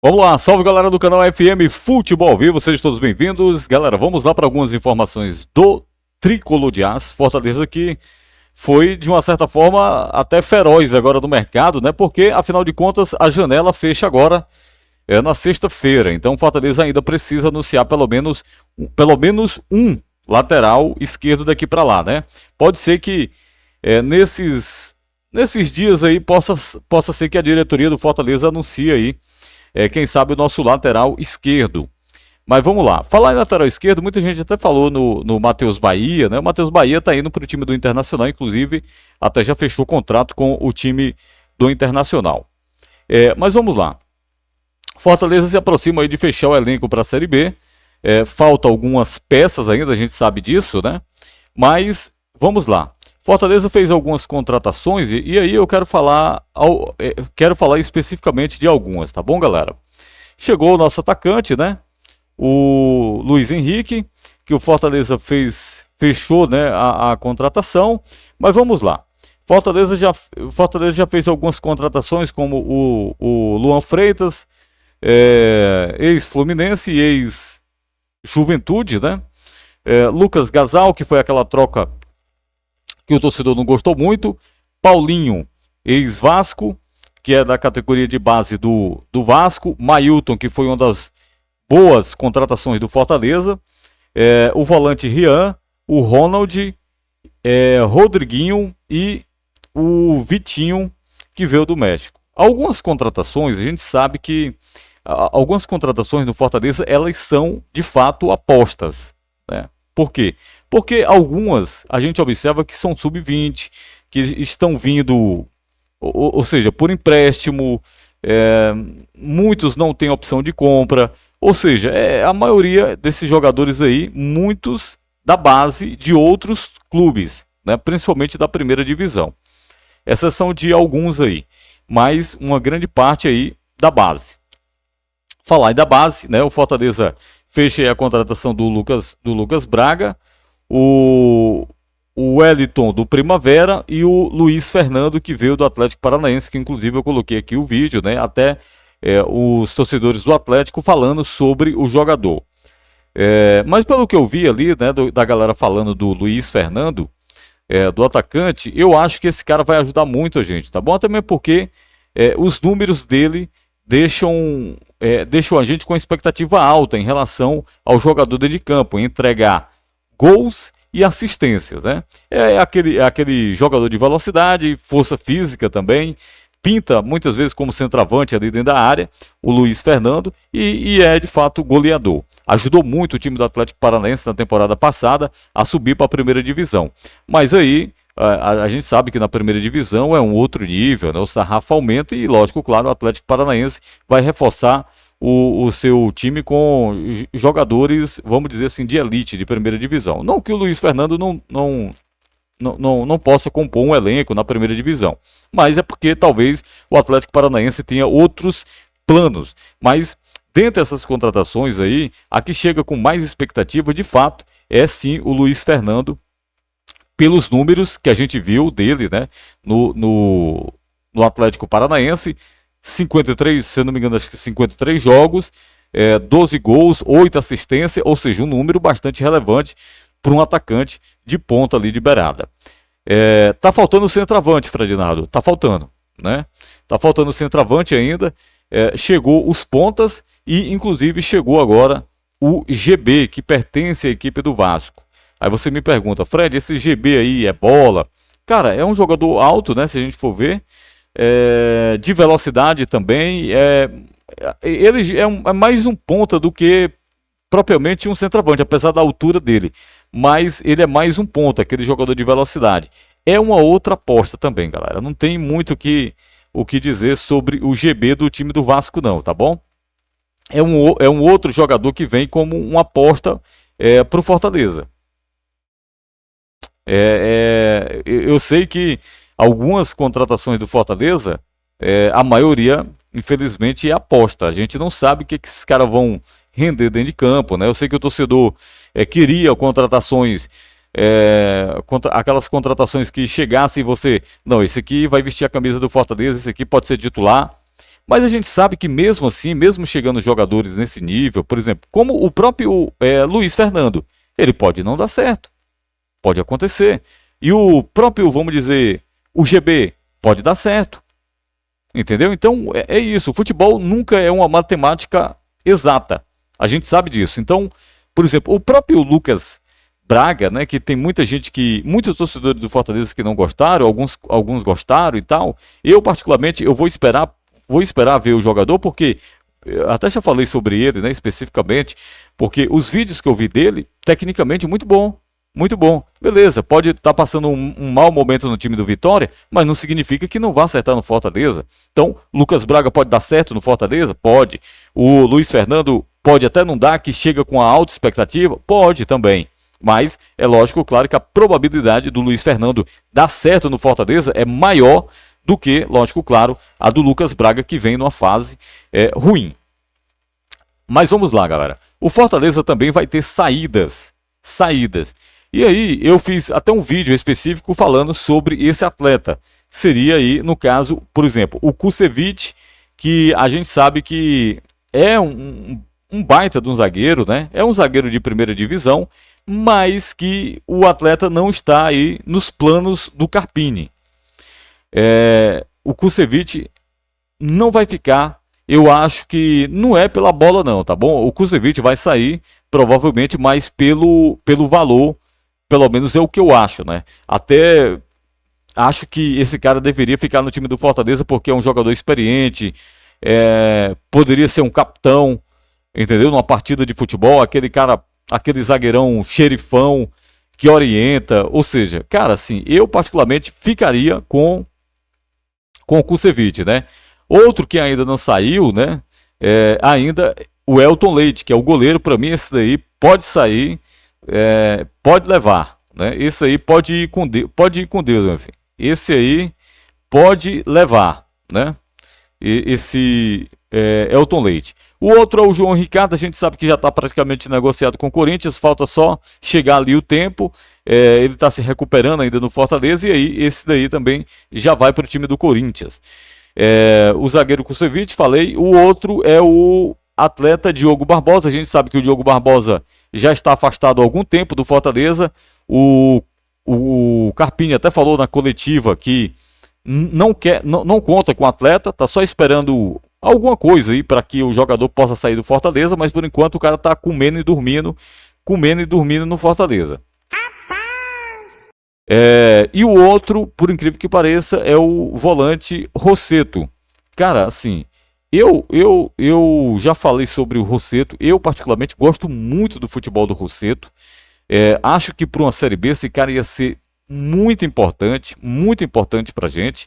Vamos lá, salve galera do canal FM Futebol ao Vivo, sejam todos bem-vindos. Galera, vamos lá para algumas informações do Tricolor de Aço. Fortaleza que foi, de uma certa forma, até feroz agora no mercado, né? Porque, afinal de contas, a janela fecha agora na sexta-feira. Então, Fortaleza ainda precisa anunciar pelo menos um lateral esquerdo daqui para lá, né? Pode ser que nesses dias aí possa ser que a diretoria do Fortaleza anuncie aí quem sabe o nosso lateral esquerdo. Mas vamos lá. Falar em lateral esquerdo, muita gente até falou no Matheus Bahia, né? O Matheus Bahia está indo para o time do Internacional, inclusive até já fechou contrato com o time do Internacional. Mas vamos lá. Fortaleza se aproxima aí de fechar o elenco para a Série B. Falta algumas peças ainda, a gente sabe disso, né? Mas vamos lá. Fortaleza fez algumas contratações e aí eu quero falar especificamente de algumas, tá bom, galera? Chegou o nosso atacante, né? O Luiz Henrique, que o Fortaleza fechou, né, a contratação. Mas vamos lá. Fortaleza já fez algumas contratações, como o Luan Freitas, ex-Fluminense e ex-Juventude, né? Lucas Gasal, que foi aquela troca que o torcedor não gostou muito. Paulinho, ex-Vasco, que é da categoria de base do Vasco. Mailton, que foi uma das boas contratações do Fortaleza. O volante Rian, o Ronald, Rodriguinho e o Vitinho, que veio do México. Algumas contratações, a gente sabe que algumas contratações do Fortaleza, elas são de fato apostas, né? Por quê? Porque algumas a gente observa que são sub-20, que estão vindo, ou seja, por empréstimo, muitos não têm opção de compra, ou seja, a maioria desses jogadores aí, muitos da base de outros clubes, né, principalmente da primeira divisão. Essas são de alguns aí, mas uma grande parte aí da base. Falar aí da base, né, o Fortaleza fecha aí a contratação do Lucas Braga, o Wellington do Primavera e o Luiz Fernando, que veio do Atlético Paranaense, que inclusive eu coloquei aqui o vídeo, né? Até os torcedores do Atlético falando sobre o jogador. Mas pelo que eu vi ali, né, da galera falando do Luiz Fernando, do atacante, eu acho que esse cara vai ajudar muito a gente, tá bom? Também porque os números dele deixam a gente com expectativa alta em relação ao jogador dentro de campo, em entregar gols e assistências, né? Aquele jogador de velocidade, força física também, pinta muitas vezes como centroavante ali dentro da área, o Luiz Fernando, e é de fato goleador. Ajudou muito o time do Atlético Paranaense na temporada passada a subir para a primeira divisão. Mas aí a gente sabe que na primeira divisão é um outro nível, né? O sarrafo aumenta e, lógico, claro, o Atlético Paranaense vai reforçar o seu time com jogadores, vamos dizer assim, de elite, de primeira divisão. Não que o Luiz Fernando não possa compor um elenco na primeira divisão, mas é porque talvez o Atlético Paranaense tenha outros planos. Mas dentre essas contratações aí, a que chega com mais expectativa, de fato, é sim o Luiz Fernando, pelos números que a gente viu dele, né, no Atlético Paranaense. 53, se eu não me engano, acho que 53 jogos, 12 gols, 8 assistências, ou seja, um número bastante relevante para um atacante de ponta ali de beirada. Tá faltando o centroavante, Fredinaldo, tá faltando, né? Tá faltando o centroavante ainda. Chegou os pontas e inclusive chegou agora o GB, que pertence à equipe do Vasco. Aí você me pergunta, Fred, esse GB aí é bola? Cara, é um jogador alto, né, se a gente for ver, de velocidade também, ele é mais um ponta do que propriamente um centroavante, apesar da altura dele, mas ele é mais um ponta, aquele jogador de velocidade. É uma outra aposta também, galera, não tem muito o que dizer sobre o GB do time do Vasco não, tá bom? É um outro jogador que vem como uma aposta para o Fortaleza. Eu sei que algumas contratações do Fortaleza, a maioria, infelizmente, é aposta. A gente não sabe o que esses caras vão render dentro de campo, né? Eu sei que o torcedor queria contratações, aquelas contratações que chegassem e você, não, esse aqui vai vestir a camisa do Fortaleza, esse aqui pode ser titular. Mas a gente sabe que mesmo assim, mesmo chegando jogadores nesse nível, por exemplo, como o próprio Luiz Fernando, ele pode não dar certo, pode acontecer. E o próprio, vamos dizer, o GB pode dar certo. Entendeu? Então é isso. O futebol nunca é uma matemática exata. A gente sabe disso. Então, por exemplo, o próprio Lucas Braga, né, que tem muita gente muitos torcedores do Fortaleza que não gostaram, alguns gostaram e tal. Eu particularmente, eu vou esperar ver o jogador, porque eu até já falei sobre ele, né, especificamente, porque os vídeos que eu vi dele, tecnicamente muito bom. Muito bom. Beleza, pode estar passando um mau momento no time do Vitória, mas não significa que não vá acertar no Fortaleza. Então, Lucas Braga pode dar certo no Fortaleza? Pode. O Luiz Fernando pode até não dar, que chega com a alta expectativa? Pode também. Mas é lógico, claro, que a probabilidade do Luiz Fernando dar certo no Fortaleza é maior do que, lógico, claro, a do Lucas Braga, que vem numa fase ruim. Mas vamos lá, galera. O Fortaleza também vai ter saídas. E aí eu fiz até um vídeo específico falando sobre esse atleta. Seria aí, no caso, por exemplo, o Kusevich, que a gente sabe que é um baita de um zagueiro, né? É um zagueiro de primeira divisão, mas que o atleta não está aí nos planos do Carpini. O Kusevich não vai ficar, eu acho que não é pela bola não, tá bom? O Kusevich vai sair provavelmente mais pelo valor, pelo menos é o que eu acho, né? Até acho que esse cara deveria ficar no time do Fortaleza porque é um jogador experiente, poderia ser um capitão, entendeu? Numa partida de futebol, aquele zagueirão xerifão que orienta, ou seja, cara, assim, eu particularmente ficaria com o Kusevich, né? Outro que ainda não saiu, né? Ainda o Elton Leite, que é o goleiro, para mim esse daí pode sair, pode levar, né? Esse aí pode ir com Deus, meu filho. Esse aí pode levar, né? Esse Elton Leite. O outro é o João Ricardo, a gente sabe que já está praticamente negociado com o Corinthians, falta só chegar ali o tempo, ele está se recuperando ainda no Fortaleza, e aí esse daí também já vai para o time do Corinthians. O zagueiro Kusevich, falei, o outro é o atleta Diogo Barbosa, a gente sabe que o Diogo Barbosa já está afastado há algum tempo do Fortaleza, o Carpini até falou na coletiva que não conta com o atleta, está só esperando alguma coisa aí para que o jogador possa sair do Fortaleza, mas por enquanto o cara está comendo e dormindo no Fortaleza. E o outro, por incrível que pareça, é o volante Rossetto. Cara, assim, eu já falei sobre o Rossetto, eu particularmente gosto muito do futebol do Rossetto. Acho que para uma Série B esse cara ia ser muito importante pra gente.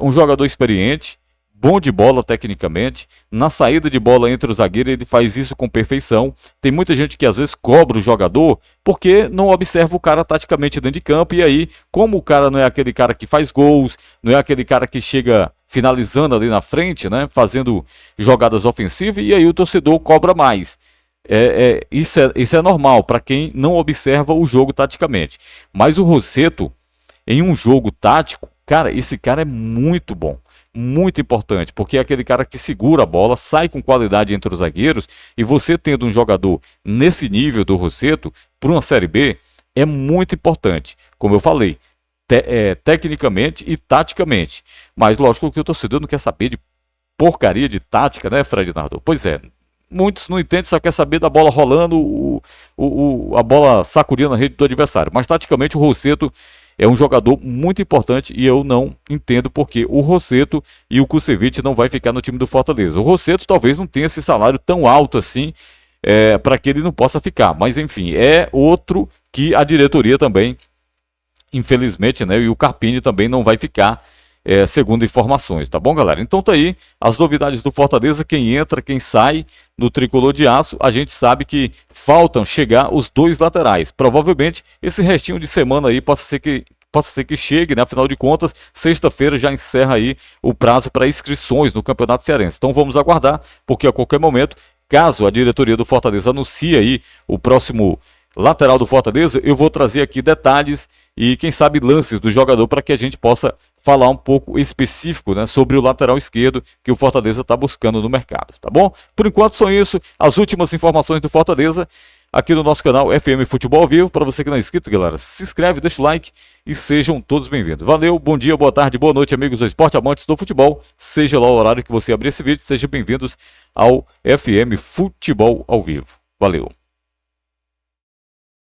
Um jogador experiente, bom de bola tecnicamente, na saída de bola entre o zagueiro ele faz isso com perfeição. Tem muita gente que às vezes cobra o jogador porque não observa o cara taticamente dentro de campo, e aí, como o cara não é aquele cara que faz gols, não é aquele cara que chega finalizando ali na frente, né, fazendo jogadas ofensivas, e aí o torcedor cobra mais. Isso é normal para quem não observa o jogo taticamente. Mas o Rossetto, em um jogo tático, cara, esse cara é muito bom, muito importante, porque é aquele cara que segura a bola, sai com qualidade entre os zagueiros, e você tendo um jogador nesse nível do Rossetto, para uma Série B, é muito importante, como eu falei, tecnicamente e taticamente. Mas lógico que o torcedor não quer saber de porcaria de tática, né, Fred Nardo? Pois é, muitos não entendem, só quer saber da bola rolando, a bola sacudindo a rede do adversário. Mas taticamente o Rossetto é um jogador muito importante e eu não entendo porque o Rossetto e o Kusevich não vai ficar no time do Fortaleza. O Rossetto talvez não tenha esse salário tão alto assim para que ele não possa ficar. Mas enfim, é outro que a diretoria também, infelizmente, né, e o Carpini também não vai ficar, segundo informações, tá bom, galera? Então tá aí as novidades do Fortaleza, quem entra, quem sai no Tricolor de Aço. A gente sabe que faltam chegar os dois laterais, provavelmente esse restinho de semana aí possa ser que chegue, né? Afinal de contas, sexta-feira já encerra aí o prazo para inscrições no Campeonato Cearense. Então vamos aguardar, porque a qualquer momento, caso a diretoria do Fortaleza anuncie aí o próximo lateral do Fortaleza, eu vou trazer aqui detalhes e quem sabe lances do jogador para que a gente possa falar um pouco específico, né, sobre o lateral esquerdo que o Fortaleza está buscando no mercado, tá bom? Por enquanto são isso, as últimas informações do Fortaleza aqui no nosso canal FM Futebol ao Vivo. Para você que não é inscrito, galera, se inscreve, deixa o like e sejam todos bem-vindos. Valeu, bom dia, boa tarde, boa noite, amigos do esporte, amantes do futebol. Seja lá o horário que você abrir esse vídeo, sejam bem-vindos ao FM Futebol ao Vivo. Valeu.